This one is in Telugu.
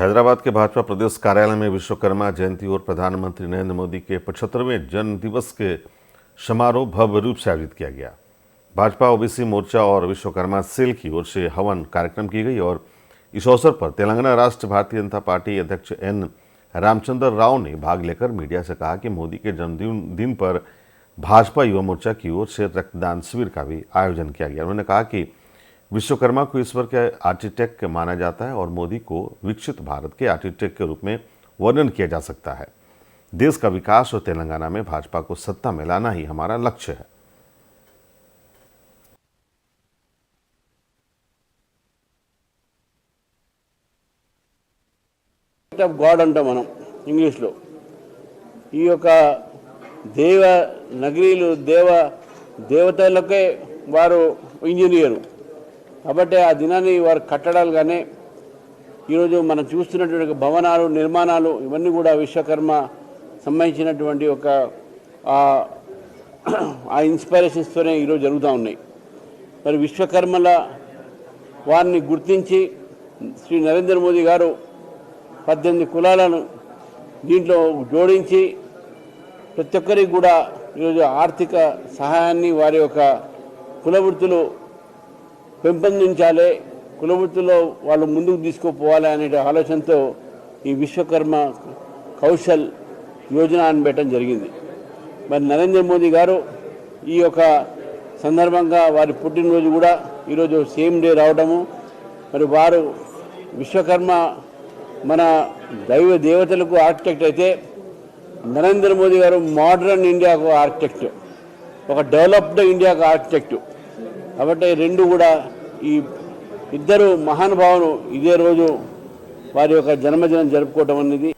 हैदराबाद के भाजपा प्रदेश कार्यालय में विश्वकर्मा जयंती और प्रधानमंत्री नरेंद्र मोदी के 75वें जन्म दिवस के समारोह भव्य रूप से आयोजित किया गया। भाजपा ओबीसी मोर्चा और विश्वकर्मा सेल की ओर से हवन कार्यक्रम की गई और इस अवसर पर तेलंगाना राष्ट्र भारतीय जनता पार्टी अध्यक्ष एन रामचंद्र राव ने भाग लेकर मीडिया से कहा कि मोदी के जन्मदिन पर भाजपा युवा मोर्चा की ओर से रक्तदान शिविर का भी आयोजन किया गया। उन्होंने कहा कि विश्वकर्मा को ईश्वर के आर्किटेक्ट माना जाता है और मोदी को विकसित भारत के आर्किटेक्ट के रूप में वर्णन किया जा सकता है। देश का विकास और तेलंगाना में भाजपा को सत्ता में लाना ही हमारा लक्ष्य है। ఆఫ్ గాడ్ అంటాం మనం ఇంగ్లీష్లో. ఈ యొక్క దేవ నగరీలు దేవతలకే వారు ఇంజనీరు కాబట్టి ఆ దినాన్ని వారు కట్టడాలు కానీ ఈరోజు మనం చూస్తున్నటువంటి భవనాలు నిర్మాణాలు ఇవన్నీ కూడా విశ్వకర్మ సంబంధించినటువంటి ఒక ఆ ఇన్స్పిరేషన్స్తోనే ఈరోజు జరుగుతూ ఉన్నాయి. మరి విశ్వకర్మల వారిని గుర్తించి శ్రీ నరేంద్ర మోదీ గారు 18 కులాలను దీంట్లో జోడించి ప్రతి ఒక్కరికి కూడా ఈరోజు ఆర్థిక సహాయాన్ని వారి యొక్క కులవృత్తులు పెంపొందించాలి, కులవృత్తుల్లో వాళ్ళు ముందుకు తీసుకుపోవాలి అనే ఆలోచనతో ఈ విశ్వకర్మ కౌశల్ యోజన అని పెట్టడం జరిగింది. మరి నరేంద్ర మోదీ గారు ఈ యొక్క సందర్భంగా వారి పుట్టినరోజు కూడా ఈరోజు సేమ్ డే రావడము, మరి వారు విశ్వకర్మ మన దేవతలకు ఆర్కిటెక్ట్ అయితే నరేంద్ర మోదీ గారు మోడర్న్ ఇండియాకు ఆర్కిటెక్ట్, ఒక డెవలప్డ్ ఇండియాకు ఆర్కిటెక్ట్. కాబట్టి రెండు కూడా ఈ ఇద్దరు మహానుభావులు ఇదే రోజు వారి యొక్క జన్మదినం జరుపుకోవటం అనేది